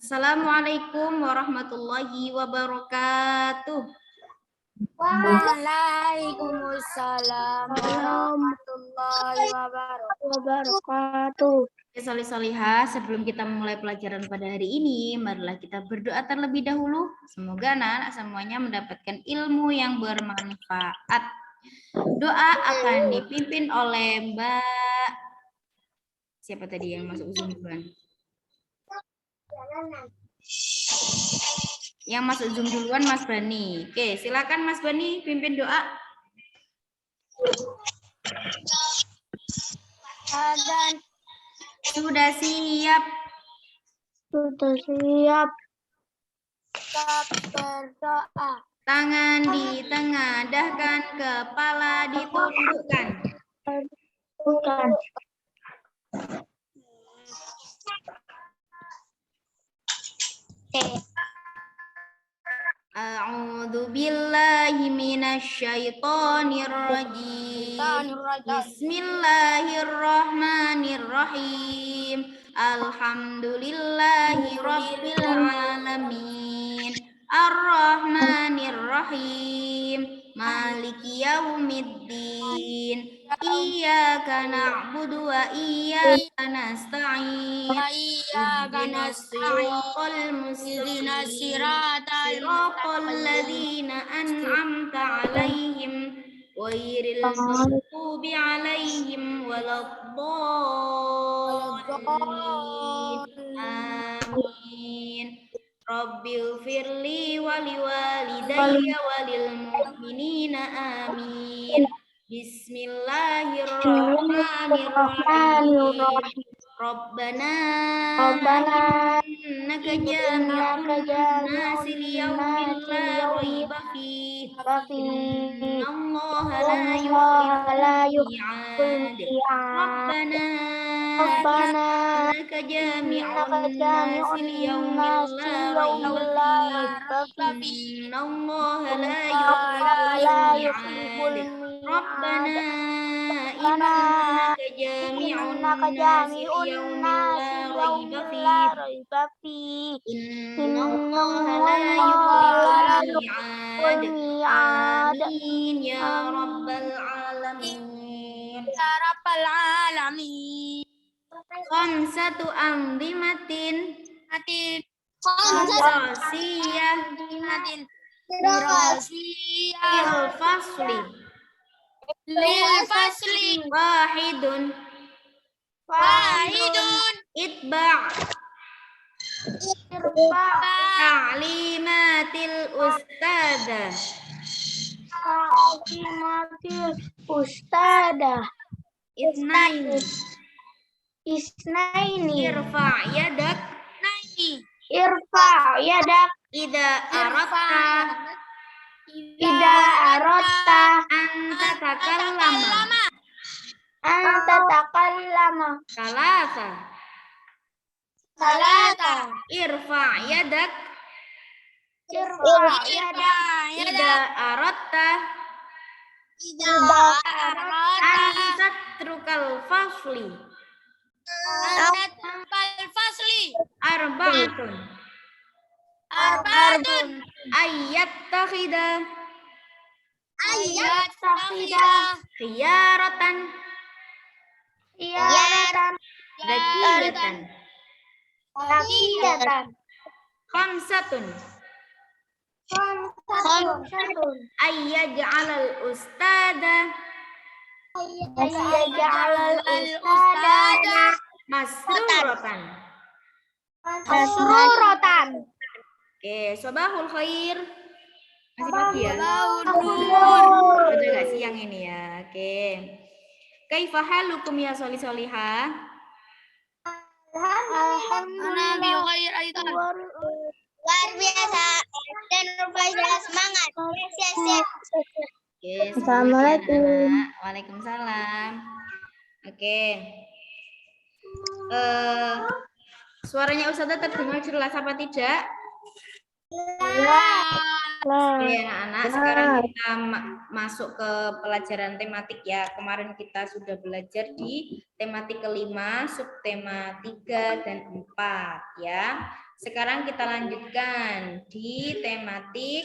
Assalamualaikum warahmatullahi wabarakatuh. Waalaikumsalam warahmatullahi wabarakatuh. Solih-solihah, sebelum kita memulai pelajaran pada hari ini, marilah kita berdoa terlebih dahulu. Semoga anak-anak semuanya mendapatkan ilmu yang bermanfaat. Doa akan dipimpin oleh Mbak. Siapa tadi yang masuk Zoom duluan? Yang masuk Zoom duluan Mas Bani. Oke, silakan Mas Bani pimpin doa. Sudah siap. Sudah siap. Kita berdoa. Tangan ditengadahkan, kepala ditundukkan. Bukan. A'udzu billahi minasyaitonir rajim. Bismillahirrahmanirrahim. Alhamdulillahi rabbil alamin. Ar-Rahmanir-Rahim. Maliki yaumiddin. Iyyaka na'budu wa iyyaka nasta'in. Ihdinas siratal mustaqim. Siratal ladzina an'amta 'alaihim ghairil maghdubi 'alaihim waladdallin. Amin. Rabbil firli wali walidayya walil mu'minina amin. Bismillahirrahmanirrahim. Rabbana innaka jami'un nasi liyaumin la raiba fihi. Innallaha la yukhliful mi'ad. Rabbana innaka jami'un nasi liyaumin la raiba fihi. Innallaha la yukhliful mi'ad. Rabbana innaka jami'un nasi liyaumin la raiba fihi. Innallaha la yukhliful mi'ad. Amin ya rabbal alamin. Ya Rabbal Alamin. Khamsatu amdimatin Dirasiyah. lil fasli wahidun itba' ta'limatil ustadzah. Isnaini irfa yadak ida aratta anta takallama salasa irfa yadak ida aratta antatrukal fasli arba'atun ayyattakhida khiyaratan zakiyatan khamsatun ayyaj'alal ustada masruratan. Oke, sobahul khair. Masih pagi ya? Udah nggak siang ini ya. Oke. Kaifa halukum ya solih-solihah? Alhamdulillah. Luar biasa dan berbahasa semangat. Siap. Oke, Assalamualaikum. Waalaikumsalam. Oke. Suaranya Ustazah terdengar jelas apa tidak? Oke, anak-anak, sekarang kita masuk ke pelajaran tematik ya. Kemarin kita sudah belajar di tematik kelima, subtema 3 dan 4 ya. Sekarang kita lanjutkan di tematik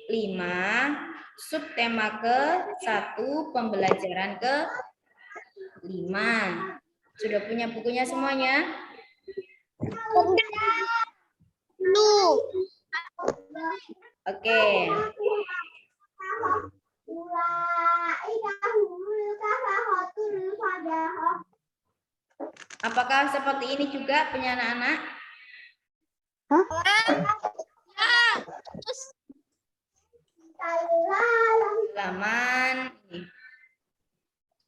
5, subtema ke-1, pembelajaran ke-5. Sudah punya bukunya semuanya? Oke. Apakah seperti ini juga punya anak-anak? Halaman ini.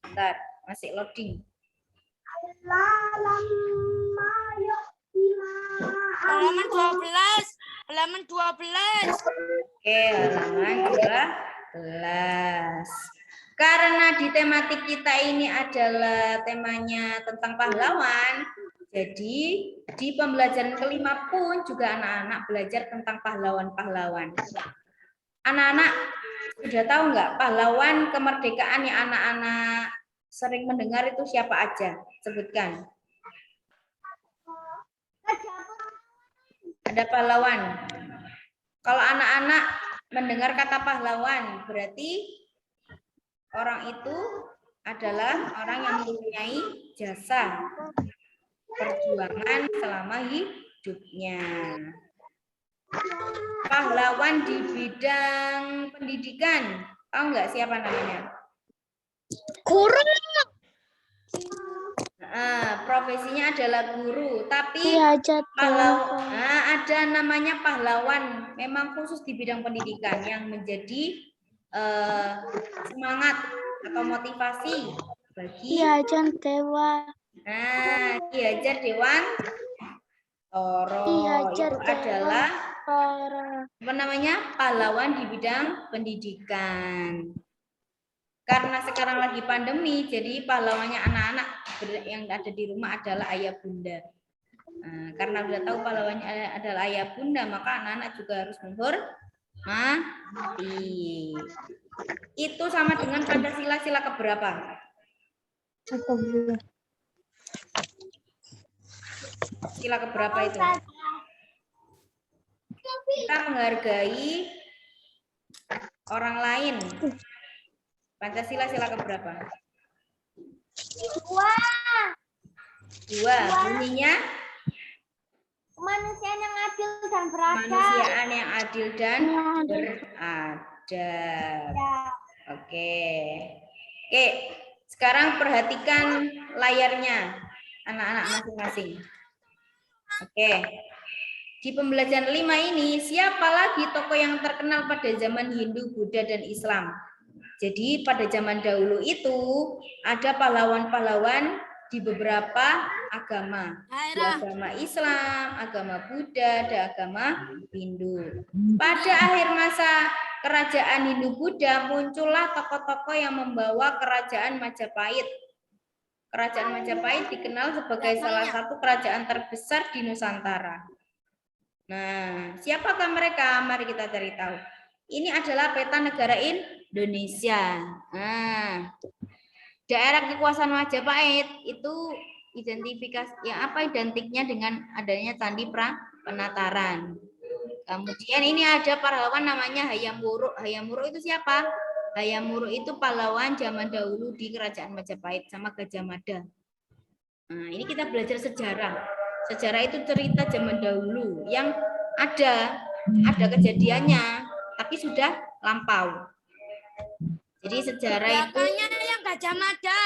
Bentar, masih loading. Halaman 12. Halaman 12. Oke, halaman 12. Karena di tematik kita ini adalah temanya tentang pahlawan, jadi di pembelajaran kelima pun juga anak-anak belajar tentang pahlawan-pahlawan. Anak-anak sudah tahu nggak pahlawan kemerdekaan yang anak-anak sering mendengar itu siapa aja? Sebutkan. Ada pahlawan. Kalau anak-anak mendengar kata pahlawan, berarti orang itu adalah orang yang mempunyai jasa perjuangan selama hidupnya. Pahlawan di bidang pendidikan, tahu nggak siapa namanya? Guru. Profesinya adalah guru, tapi ada namanya pahlawan, memang khusus di bidang pendidikan yang menjadi semangat atau motivasi bagi Ki Hajar Dewantoro. Itu adalah apa namanya, pahlawan di bidang pendidikan. Karena sekarang lagi pandemi, jadi pahlawannya anak-anak yang ada di rumah adalah ayah bunda. Karena sudah tahu pahlawannya adalah ayah bunda, maka anak-anak juga harus menghormati. Itu sama dengan Pancasila, sila keberapa? Sila keberapa itu? Kita menghargai orang lain. Pancasila sila keberapa? 2. Bunyinya? Kemanusiaan yang adil dan beradab. Kemanusiaan yang adil dan beradab. Oke. Sekarang perhatikan layarnya anak-anak masing-masing. Oke. Di pembelajaran 5 ini, siapa lagi tokoh yang terkenal pada zaman Hindu, Buddha, dan Islam? Jadi pada zaman dahulu itu ada pahlawan-pahlawan di beberapa agama. Di agama Islam, agama Buddha, dan agama Hindu. Pada akhir masa kerajaan Hindu-Buddha muncullah tokoh-tokoh yang membawa kerajaan Majapahit. Kerajaan Majapahit dikenal sebagai salah satu kerajaan terbesar di Nusantara. Nah, siapakah mereka? Mari kita cari tahu. Ini adalah peta negara Indonesia. Nah, daerah kekuasaan Majapahit itu identifikasi yang identiknya dengan adanya Candi Penataran. Kemudian ini ada pahlawan namanya Hayam Wuruk. Hayam Wuruk itu siapa? Hayam Wuruk itu pahlawan zaman dahulu di kerajaan Majapahit sama Gajah Mada. Nah, ini kita belajar sejarah. Sejarah itu cerita zaman dahulu yang ada kejadiannya, tapi sudah lampau. Jadi sejarah itu yang Gajah Mada.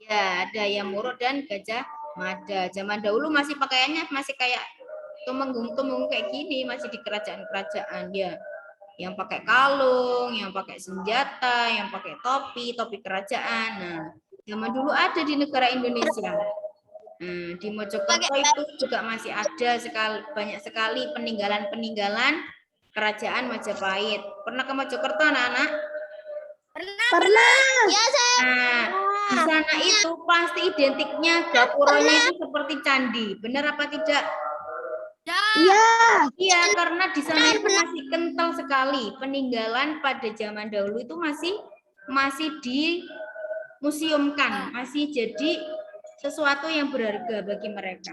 Ya, ada Hayam Wuruk dan Gajah Mada. Zaman dahulu masih pakaiannya masih kayak tumenggung kayak gini, masih di kerajaan-kerajaan ya. Yang pakai kalung, yang pakai senjata, yang pakai topi kerajaan. Nah, zaman dulu ada di negara Indonesia. Di Mojokerto itu juga masih ada banyak sekali peninggalan-peninggalan kerajaan Majapahit. Pernah ke Mojokerto anak-anak? Pernah. Ya, saya. Nah, di sana itu pasti identiknya gapuranya itu seperti candi. Benar apa tidak? Iya. Iya, karena di sana itu masih kental sekali. Peninggalan pada zaman dahulu itu masih dimuseumkan, masih jadi sesuatu yang berharga bagi mereka.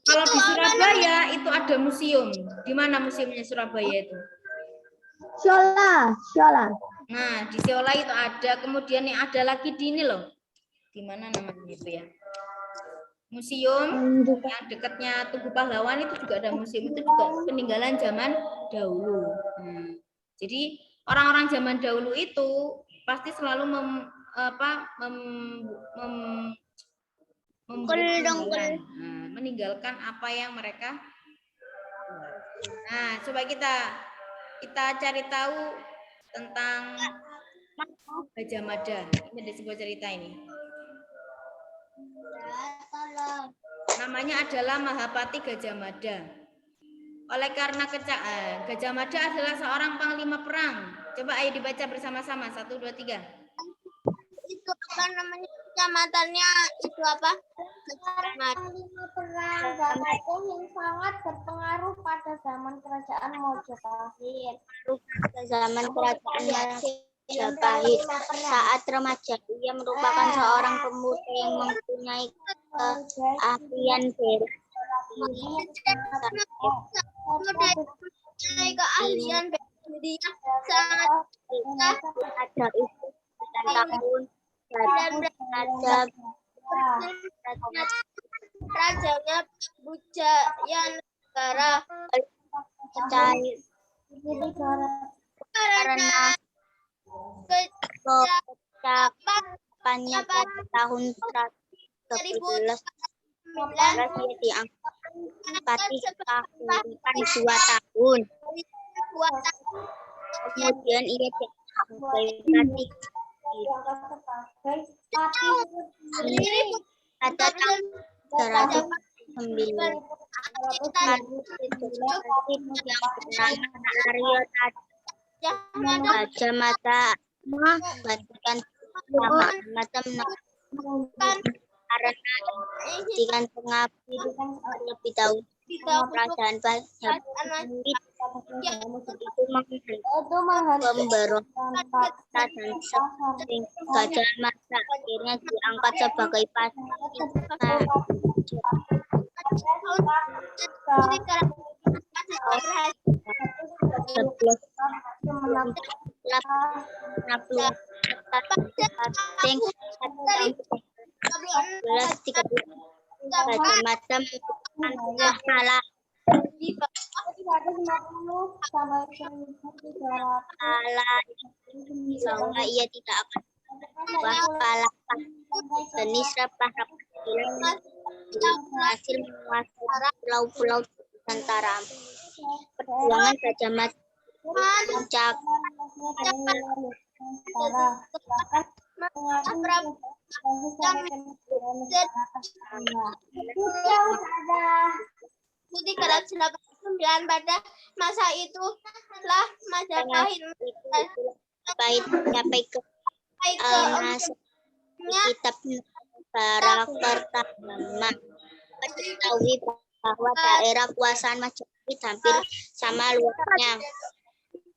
Kalau di Surabaya itu ada museum. Di mana museumnya Surabaya itu? Shola. Nah, di Siola itu ada. Kemudian yang ada lagi di ini loh. Di mana namanya itu ya? Museum yang dekatnya Tugu Pahlawan itu juga ada museum. Itu juga peninggalan zaman dahulu. Jadi orang-orang zaman dahulu itu pasti selalu meninggalkan apa yang mereka. Nah, coba kita cari tahu tentang Gajah Mada. Ini ada sebuah cerita ini. Namanya adalah Mahapati Gajah Mada. Oleh karena Gajah Mada adalah seorang panglima perang. Coba ayo dibaca bersama-sama. 1, 2, 3. Itu apa namanya? Kecamatannya itu apa? Panglima perang Bapakku yang sangat berpengaruh pada zaman kerajaan Mojopahit. Zaman kerajaan Majapahit. Saat remaja, ia merupakan seorang pemuda yang mempunyai keahlian bela diri. Sangat Ada itu tahun rajanya Bujaya Negara cair karena kecapannya pada tahun 13 dia diangkat Patih Kahuripan 2 tahun. Kemudian ia diangkat pada tahun 309 yang bernama Arya Gajah Mada menggantikan nama macam karena dengan pengabdi terlebih dahulu kerajaan Majapahit itu pemberontak dan Gajah Mada akhirnya diangkat sebagai Gajah Mada kalah bahwa ia tidak akan kalahkan jenis rapah-rapah hasil menguasai pulau-pulau Nusantara. Perjuangan Gajah Mada Putih kerap 9 pada masa itu lah Majapahit sampai ke kitab negara pertama diketahui bahwa daerah kekuasaan Majapahit hampir sama luasnya.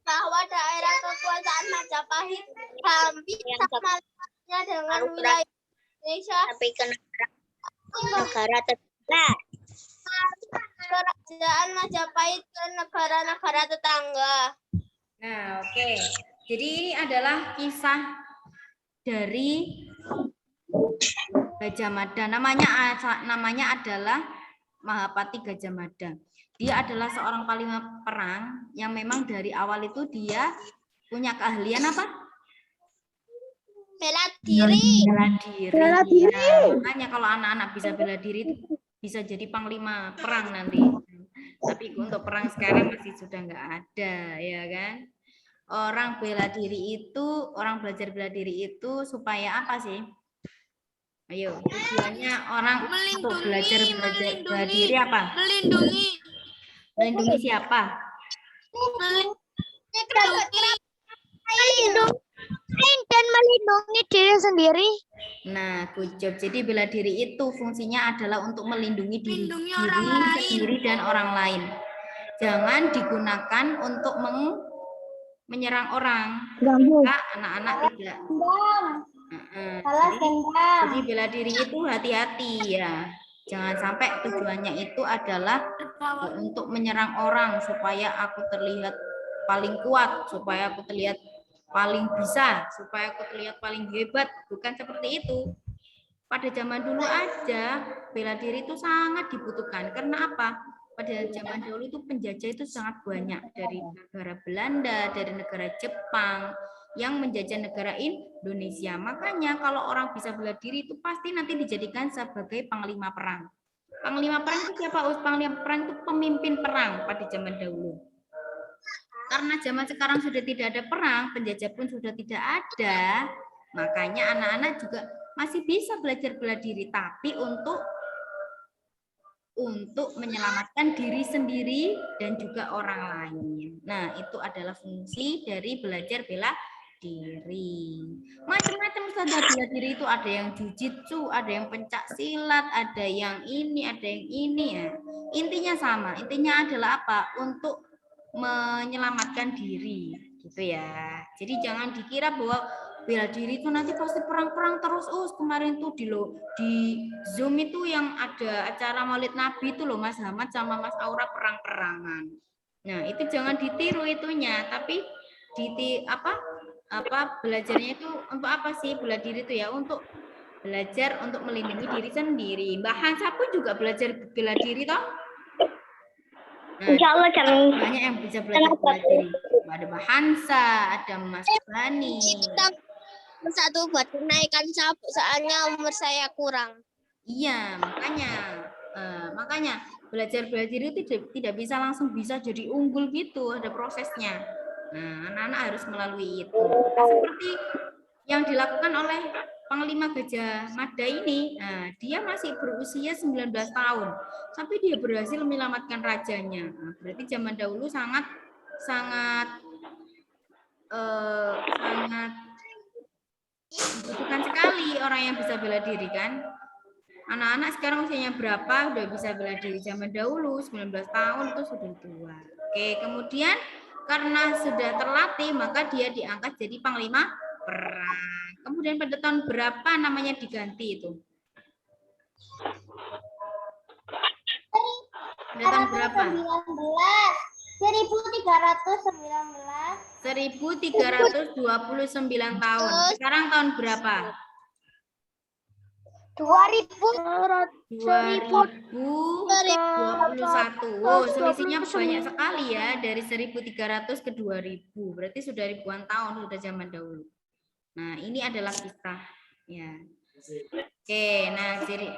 Bahwa daerah kekuasaan Majapahit hampir sama luasnya dengan wilayah Indonesia sampai ke negara tetangga. Kerajaan Majapahit ke negara-negara tetangga. Nah, oke. Jadi ini adalah kisah dari Gajah Mada. Namanya adalah Mahapati Gajah Mada. Dia adalah seorang panglima perang yang memang dari awal itu dia punya keahlian apa? Bela diri. Bela diri. Ya, makanya kalau anak-anak bisa bela diri itu bisa jadi panglima perang nanti. Tapi untuk perang sekarang masih sudah nggak ada, ya kan? Orang belajar bela diri itu supaya apa sih? Ayo, tujuannya orang untuk belajar bela diri apa? Melindungi siapa? Dan melindungi diri sendiri. Nah, good job. Jadi bela diri itu fungsinya adalah untuk melindungi diri sendiri dan orang lain. Jangan digunakan untuk menyerang orang. Jika anak-anak tidak. Jadi bela diri itu hati-hati ya. Jangan sampai tujuannya itu adalah untuk menyerang orang supaya aku terlihat paling kuat, supaya aku terlihat paling bisa, supaya aku terlihat paling hebat. Bukan seperti itu. Pada zaman dulu aja bela diri itu sangat dibutuhkan. Karena apa? Pada zaman dulu itu penjajah itu sangat banyak, dari negara Belanda, dari negara Jepang yang menjajah negara Indonesia. Makanya kalau orang bisa bela diri itu pasti nanti dijadikan sebagai panglima perang. Panglima perang itu siapa? Panglima perang itu pemimpin perang pada zaman dahulu. Karena zaman sekarang sudah tidak ada perang, penjajah pun sudah tidak ada, makanya anak-anak juga masih bisa belajar bela diri, tapi untuk menyelamatkan diri sendiri dan juga orang lain. Nah, itu adalah fungsi dari belajar bela diri. Macam-macam saja bela diri itu, ada yang jujitsu, ada yang pencak silat, ada yang ini, ada yang ini ya. Intinya sama, intinya adalah apa? Untuk menyelamatkan diri, gitu ya. Jadi jangan dikira bahwa bela diri itu nanti pasti perang-perang terus. Kemarin tuh di Zoom itu yang ada acara Maulid Nabi itu loh, Mas Hamad sama Mas Aura perang-perangan. Nah, itu jangan ditiru itunya, tapi belajarnya itu untuk apa sih bela diri itu ya? Untuk belajar untuk melindungi diri sendiri. Mbak Hansa pun juga belajar bela diri toh? Nah, Insya Allah banyak yang bisa belajar bela diri. Ada Mbak Hansa, ada Mas Bani. Satu buat menaikkan sabuk, soalnya umur saya kurang. Iya, makanya belajar bela diri itu tidak bisa langsung bisa jadi unggul gitu, ada prosesnya. Nah, anak-anak harus melalui itu. Nah, seperti yang dilakukan oleh Panglima Gajah Mada ini, nah, dia masih berusia 19 tahun, tapi dia berhasil menyelamatkan rajanya. Nah, berarti zaman dahulu sangat membutuhkan sekali orang yang bisa bela diri kan. Anak-anak sekarang usianya berapa udah bisa bela diri, zaman dahulu 19 tahun itu sudah tua. Oke, kemudian karena sudah terlatih maka dia diangkat jadi panglima perang. Kemudian pada tahun berapa namanya diganti itu? Pada tahun berapa? 1329 tahun. Sekarang tahun berapa? 2021. Oh, selisihnya banyak sekali ya, dari 1300 ke 2000. Berarti sudah ribuan tahun sudah zaman dahulu. Nah, ini adalah kisah ya. Oke, nah jadi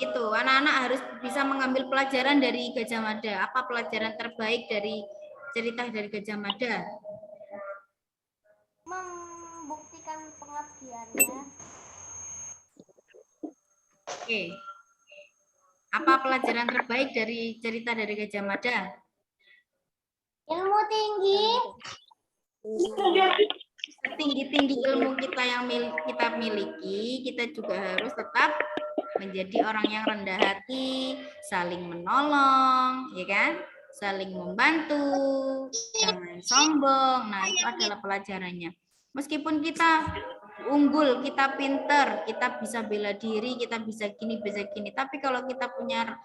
itu anak-anak harus bisa mengambil pelajaran dari Gajah Mada. Apa pelajaran terbaik dari cerita dari Gajah Mada? Membuktikan pengabdiannya. Oke. Apa pelajaran terbaik dari cerita dari Gajah Mada? Ilmu tinggi. Setinggi-tinggi ilmu kita yang kita miliki, kita juga harus tetap menjadi orang yang rendah hati, saling menolong, ya kan? Saling membantu, jangan sombong. Nah, itu adalah pelajarannya. Meskipun kita unggul, kita pinter, kita bisa bela diri, kita bisa gini, tapi kalau kita punya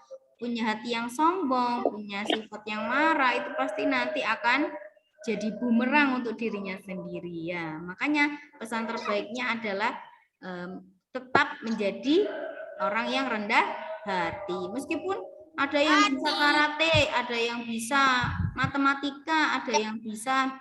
hati yang sombong, punya sifat yang marah, itu pasti nanti akan jadi bumerang untuk dirinya sendiri ya. Makanya pesan terbaiknya adalah tetap menjadi orang yang rendah hati. Meskipun ada yang bisa karate, ada yang bisa matematika, ada yang bisa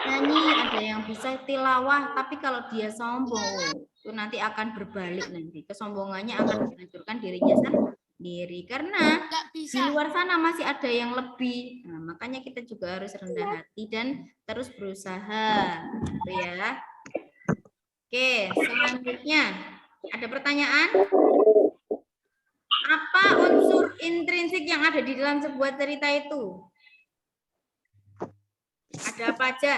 nyanyi, ada yang bisa tilawah, tapi kalau dia sombong itu nanti akan berbalik, nanti kesombongannya akan menghancurkan dirinya sendiri karena di luar sana masih ada yang lebih. Nah, makanya kita juga harus rendah hati dan terus berusaha gitu ya. Oke, selanjutnya ada pertanyaan? Apa unsur intrinsik yang ada di dalam sebuah cerita itu? Ada apa aja?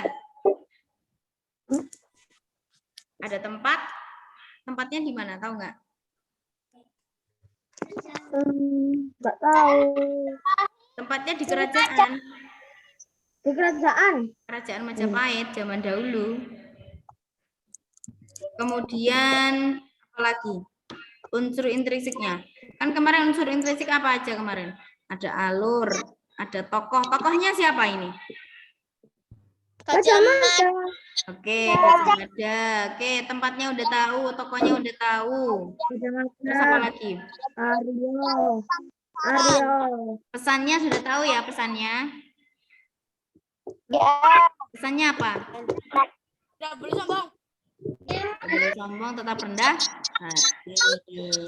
Ada tempat? Tempatnya di mana? Tahu nggak? Nggak tahu. Tempatnya di kerajaan. Di kerajaan. Kerajaan Majapahit zaman dahulu. Kemudian apa lagi? Unsur intrinsiknya. Kan kemarin unsur intrinsik apa aja kemarin? Ada alur, ada tokoh. Tokohnya siapa ini? Gajah Mada. Oke, Gajah Mada. Oke, tempatnya udah tahu, tokohnya udah tahu. Terus apa lagi? Aryo. Pesannya sudah tahu ya pesannya? Ya. Pesannya apa? Udah boleh sombong. Tidak boleh sombong, tetap rendah hati.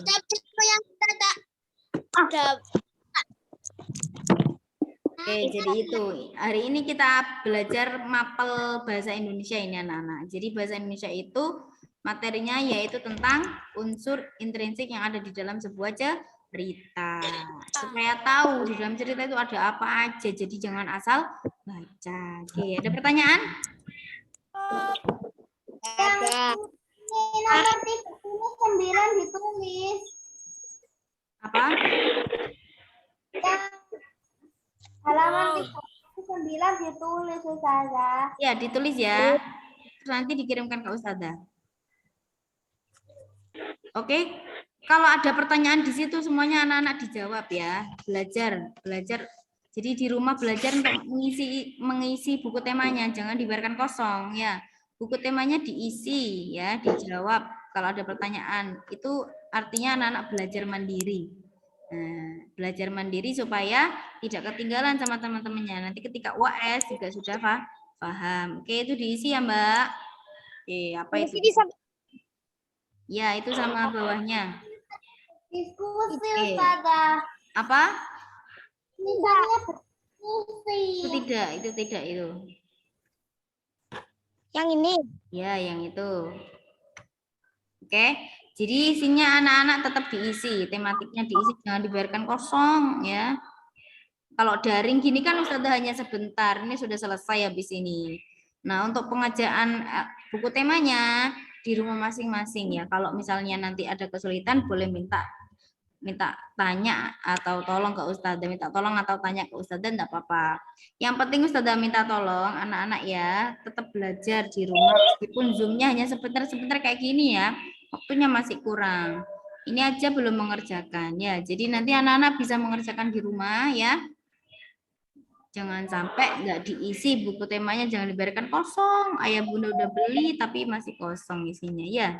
Tapi yang kita ada. Oke, jadi itu. Hari ini kita belajar mapel bahasa Indonesia ini anak-anak. Jadi bahasa Indonesia itu materinya yaitu tentang unsur intrinsik yang ada di dalam sebuah cerita. Supaya tahu di dalam cerita itu ada apa aja. Jadi jangan asal baca. Oke, ada pertanyaan? Ada. Nomor 39 ditulis. Apa? Halaman 39 ditulis, Ustazah. Ya, ditulis ya. Terus nanti dikirimkan ke Ustazah. Oke. Kalau ada pertanyaan di situ semuanya anak-anak dijawab ya. Belajar. Jadi di rumah belajar untuk mengisi buku temanya, jangan dibiarkan kosong ya. Buku temanya diisi ya, dijawab kalau ada pertanyaan. Itu artinya anak-anak belajar mandiri. Nah, belajar mandiri supaya tidak ketinggalan sama teman-temannya. Nanti ketika UAS juga sudah paham. Oke, itu diisi ya, Mbak. Oke, apa itu? Ya, itu sama bawahnya. Diskusi, Oke. Ustazah. Apa? Misalnya berdiskusi. Itu tidak itu. Yang ini. Ya, yang itu. Oke. Jadi isinya anak-anak tetap diisi, tematiknya diisi, jangan dibiarkan kosong ya. Kalau daring gini kan Ustazah hanya sebentar, ini sudah selesai habis ini. Nah, untuk pengerjaan buku temanya di rumah masing-masing ya. Kalau misalnya nanti ada kesulitan boleh minta tanya atau tolong ke Ustazah, minta tolong atau tanya ke Ustazah enggak apa-apa. Yang penting Ustazah minta tolong anak-anak ya, tetap belajar di rumah meskipun Zoom-nya hanya sebentar-sebentar kayak gini ya. Waktunya masih kurang. Ini aja belum mengerjakan ya. Jadi nanti anak-anak bisa mengerjakan di rumah ya. Jangan sampai nggak diisi buku temanya, jangan dibiarkan kosong. Ayah bunda udah beli tapi masih kosong isinya ya.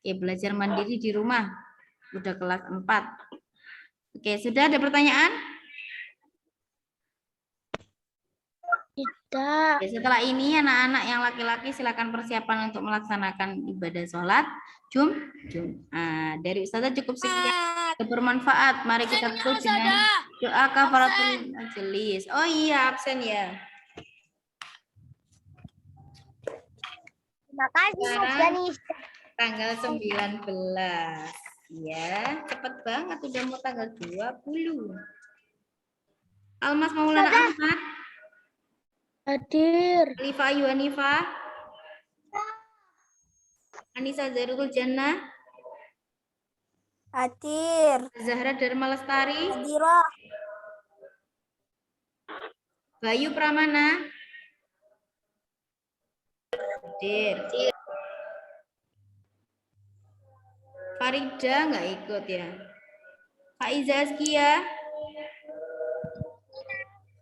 Oke, belajar mandiri di rumah. Udah kelas 4. Oke, sudah ada pertanyaan? Tidak. Oke, setelah ini anak-anak yang laki-laki silakan persiapan untuk melaksanakan ibadah sholat Jumat. Dari Ustazah cukup sekian. Bermanfaat. Mari kita tutup dengan doa kafaratul majelis. Oh iya, absen ya. Terima kasih, Sekarang Mas tanggal 19. Ya, cepet banget udah mau tanggal 20. Almas Maulana Ahmad. Hadir. Alifah Ayu Hanifah. Anissa Zarul Jannah. Hadir. Zahra Dharma Lestari. Hadirah. Bayu Pramana. Hadir. Farida nggak ikut ya. Faiza Azkia.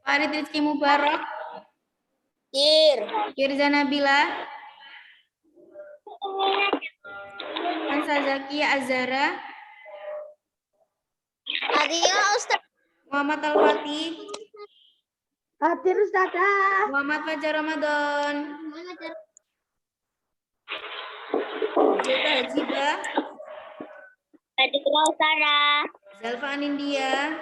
Farid Rizky Mubarak. Hadir. Firza Nabila. Hansa Zakia Azara. Hadir, Ustaz. Muhammad Al-Fatih. Hadir, Ustazah. Muhammad Fajar Ramadan. Zeta Hajiba. Adik Rausara. Zalfa Anindya.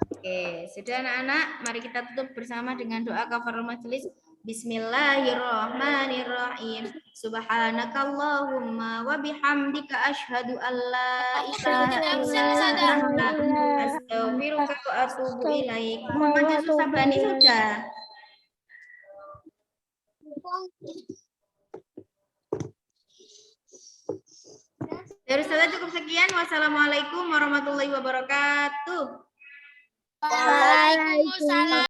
Oke, sudah anak-anak, mari kita tutup bersama dengan doa kafaratul majelis. Bismillahirrahmanirrahim. Subhanakallahumma wa bihamdika asyhadu an la ilaha illa anta astaghfiruka wa atubu ilaik. Muhammad Yusuf Sabani sudah. Dari Ustazah cukup sekian. Wassalamualaikum warahmatullahi wabarakatuh. Waalaikumsalam.